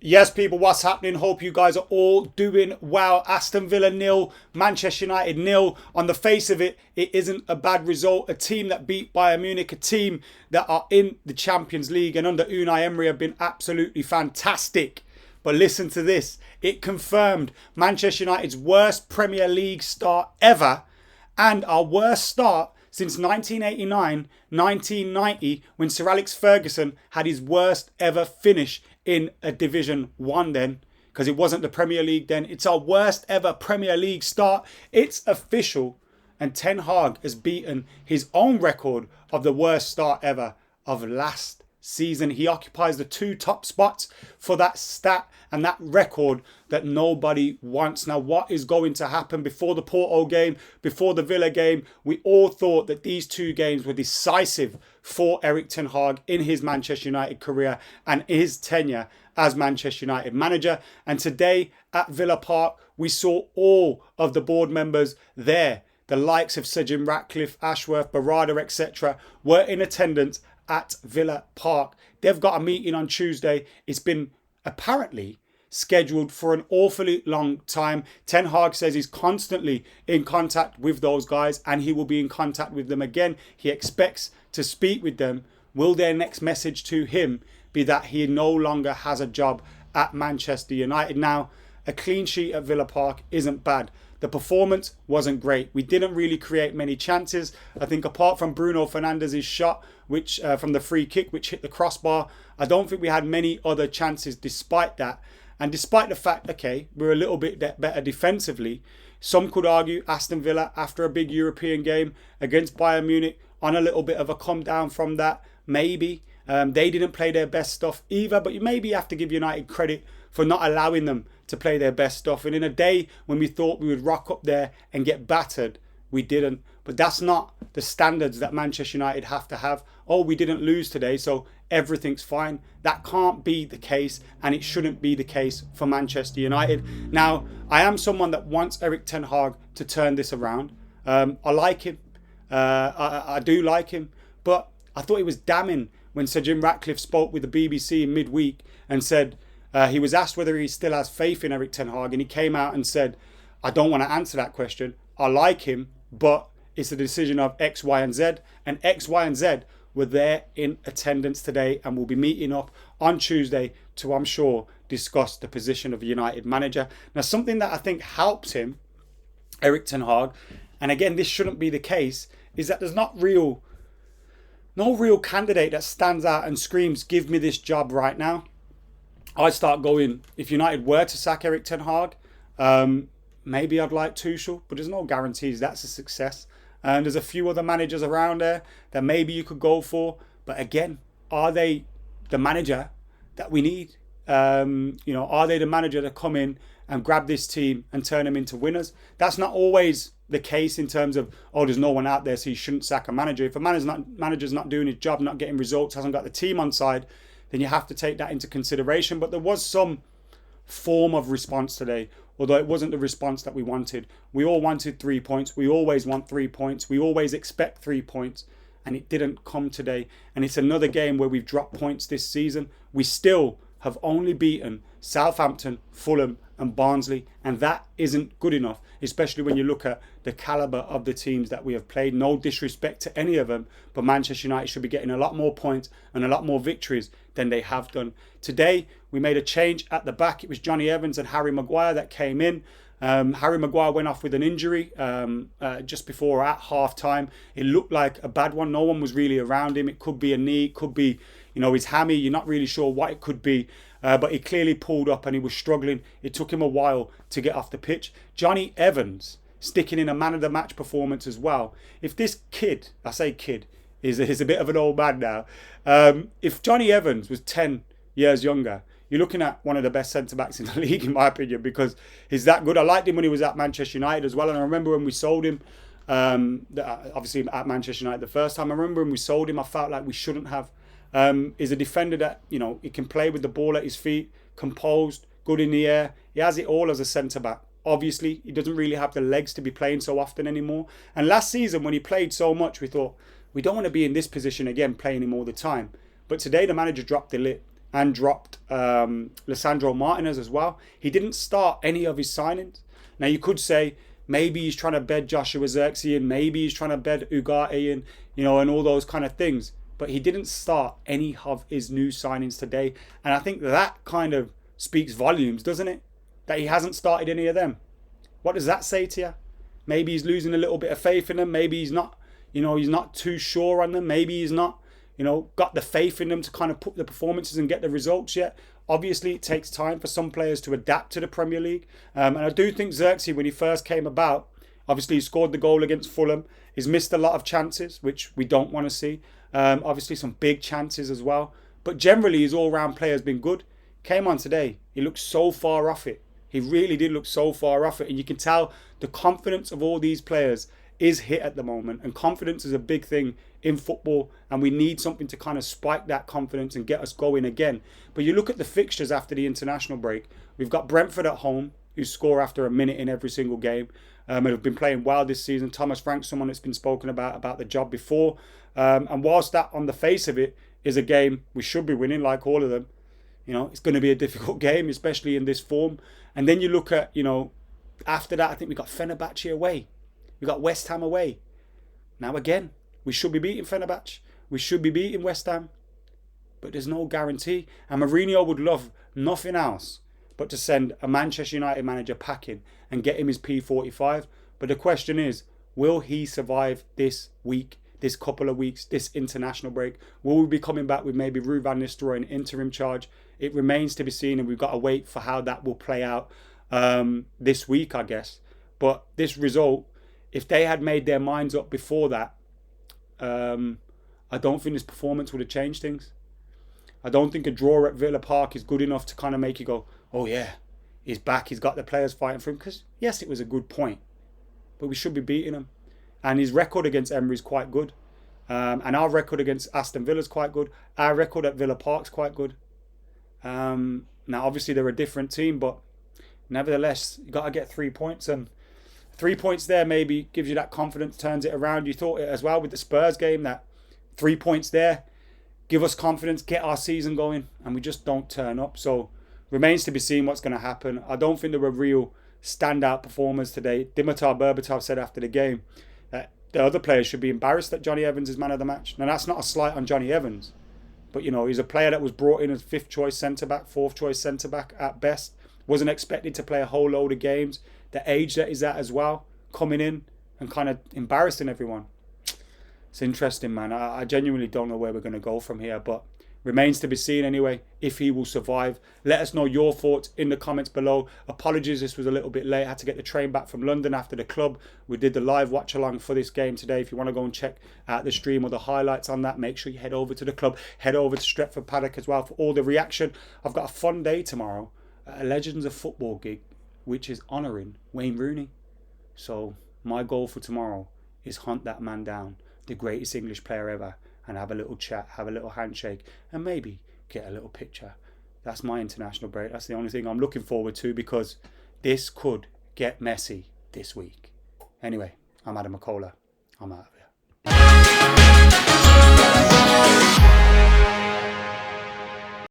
Yes, people, what's happening? Hope you guys are all doing well. Aston Villa 0, Manchester United 0. On the face of it, it isn't a bad result. A team that beat Bayern Munich, a team that are in the Champions League and under Unai Emery have been absolutely fantastic. But listen to this. It confirmed Manchester United's worst Premier League start ever and our worst start since 1989-1990 when Sir Alex Ferguson had his worst ever finish in a Division 1 then, because it wasn't the Premier League then. It's our worst ever Premier League start. It's official, and Ten Hag has beaten his own record of the worst start ever of last season. He occupies the 2 top spots for that stat and that record that nobody wants. Now, what is going to happen before the Porto game, before the Villa game? We all thought that these 2 games were decisive for Erik ten Hag in his Manchester United career and his tenure as Manchester United manager. And today at Villa Park, we saw all of the board members there. The likes of Sir Jim Ratcliffe, Ashworth, Barada, etc. were in attendance at Villa Park. They've got a meeting on Tuesday. It's been apparently scheduled for an awfully long time. Ten Hag says he's constantly in contact with those guys and he will be in contact with them again. He expects to speak with them. Will their next message to him be that he no longer has a job at Manchester United? Now, a clean sheet at Villa Park isn't bad. The performance wasn't great. We didn't really create many chances. I think apart from Bruno Fernandes's shot, which from the free kick, which hit the crossbar, I don't think we had many other chances despite that. And despite the fact, okay, we're a little bit better defensively, some could argue Aston Villa, after a big European game against Bayern Munich, on a little bit of a come down from that, maybe. They didn't play their best stuff either, but you maybe have to give United credit for not allowing them to play their best stuff. And in a day when we thought we would rock up there and get battered, we didn't. But that's not the standards that Manchester United have to have. Oh, we didn't lose today, so everything's fine. That can't be the case, and it shouldn't be the case for Manchester United. Now, I am someone that wants Erik ten Hag to turn this around. I like him. I do like him. But I thought it was damning when Sir Jim Ratcliffe spoke with the BBC in midweek and said he was asked whether he still has faith in Erik ten Hag, and he came out and said, I don't want to answer that question. I like him, but it's a decision of X, Y, and Z. And X, Y, and Z were there in attendance today and will be meeting up on Tuesday to, I'm sure, discuss the position of United manager. Now, something that I think helps him, Erik ten Hag, and again, this shouldn't be the case, is that there's no real candidate that stands out and screams, give me this job right now. I'd start going, if United were to sack Erik ten Hag, maybe I'd like Tuchel, but there's no guarantees that's a success. And there's a few other managers around there that maybe you could go for. But again, are they the manager that we need? Are they the manager to come in and grab this team and turn them into winners? That's not always the case in terms of, there's no one out there, so you shouldn't sack a manager. If a manager's not doing his job, not getting results, hasn't got the team on side, then you have to take that into consideration. But there was some form of response today, although it wasn't the response that we wanted. We all wanted 3 points. We always want 3 points. We always expect 3 points, and it didn't come today. And it's another game where we've dropped points this season. We still have only beaten Southampton, Fulham and Barnsley, and that isn't good enough, especially when you look at the calibre of the teams that we have played. No disrespect to any of them, but Manchester United should be getting a lot more points and a lot more victories than they have done. Today, we made a change at the back. It was Johnny Evans and Harry Maguire that came in. Harry Maguire went off with an injury just before at half-time. It looked like a bad one. No one was really around him. It could be a knee, it could be his hammy. You're not really sure what it could be. But he clearly pulled up and he was struggling. It took him a while to get off the pitch. Johnny Evans sticking in a man of the match performance as well. If this kid, I say kid, is a bit of an old man now. If Johnny Evans was 10 years younger, you're looking at one of the best centre-backs in the league, in my opinion, because he's that good. I liked him when he was at Manchester United as well. And I remember when we sold him, obviously at Manchester United the first time, I remember when we sold him, I felt like we shouldn't have. He's a defender that, he can play with the ball at his feet, composed, good in the air. He has it all as a centre-back. Obviously, he doesn't really have the legs to be playing so often anymore. And last season, when he played so much, we thought, we don't want to be in this position again, playing him all the time. But today, the manager dropped the lid. and dropped Lissandro Martinez as well. He didn't start any of his signings. Now you could say maybe he's trying to bed Joshua Zirkzee in, maybe he's trying to bed Ugarte in, and all those kind of things. But he didn't start any of his new signings today. And I think that kind of speaks volumes, doesn't it? That he hasn't started any of them. What does that say to you? Maybe he's losing a little bit of faith in them. Maybe he's not, he's not too sure on them. Maybe he's not, got the faith in them to kind of put the performances and get the results yet. Obviously, it takes time for some players to adapt to the Premier League. And I do think Zirkzee, when he first came about, obviously he scored the goal against Fulham. He's missed a lot of chances, which we don't want to see. Obviously, some big chances as well. But generally, his all-round play has been good. Came on today. He looked so far off it. He really did look so far off it. And you can tell the confidence of all these players is hit at the moment. And confidence is a big thing in football. And we need something to kind of spike that confidence and get us going again. But you look at the fixtures after the international break. We've got Brentford at home, who score after a minute in every single game. And have been playing well this season. Thomas Frank, someone that's been spoken about the job before. And whilst that on the face of it is a game we should be winning, like all of them, it's going to be a difficult game, especially in this form. And then you look at, after that, I think we got Fenerbahce away. We got West Ham away. Now again, we should be beating Fenerbahce. We should be beating West Ham. But there's no guarantee. And Mourinho would love nothing else but to send a Manchester United manager packing and get him his P45. But the question is, will he survive this week, this couple of weeks, this international break? Will we be coming back with maybe Ruud van Nistelrooy in interim charge? It remains to be seen, and we've got to wait for how that will play out this week, I guess. But this result, if they had made their minds up before that, I don't think this performance would have changed things. I don't think a draw at Villa Park is good enough to kind of make you go, oh yeah, he's back, he's got the players fighting for him. Because yes, it was a good point, but we should be beating him. And his record against Emery is quite good. And our record against Aston Villa is quite good. Our record at Villa Park is quite good. Now, obviously, they're a different team, but nevertheless, you got to get 3 points. And 3 points there maybe gives you that confidence, turns it around. You thought it as well with the Spurs game, that 3 points there give us confidence, get our season going, and we just don't turn up. So, remains to be seen what's going to happen. I don't think there were real standout performers today. Dimitar Berbatov said after the game that the other players should be embarrassed that Johnny Evans is man of the match. Now, that's not a slight on Johnny Evans. But, he's a player that was brought in as 5th choice centre-back, 4th choice centre-back at best. Wasn't expected to play a whole load of games. The age that he's at as well, coming in and kind of embarrassing everyone. It's interesting, man. I genuinely don't know where we're going to go from here. But remains to be seen anyway, if he will survive. Let us know your thoughts in the comments below. Apologies, this was a little bit late. I had to get the train back from London after the club. We did the live watch along for this game today. If you want to go and check out the stream or the highlights on that, make sure you head over to the club. Head over to Stretford Paddock as well for all the reaction. I've got a fun day tomorrow at a Legends of Football gig, which is honouring Wayne Rooney. So my goal for tomorrow is hunt that man down, the greatest English player ever, and have a little chat, have a little handshake, and maybe get a little picture. That's my international break. That's the only thing I'm looking forward to, because this could get messy this week. Anyway, I'm AdamMcKola. I'm out of here.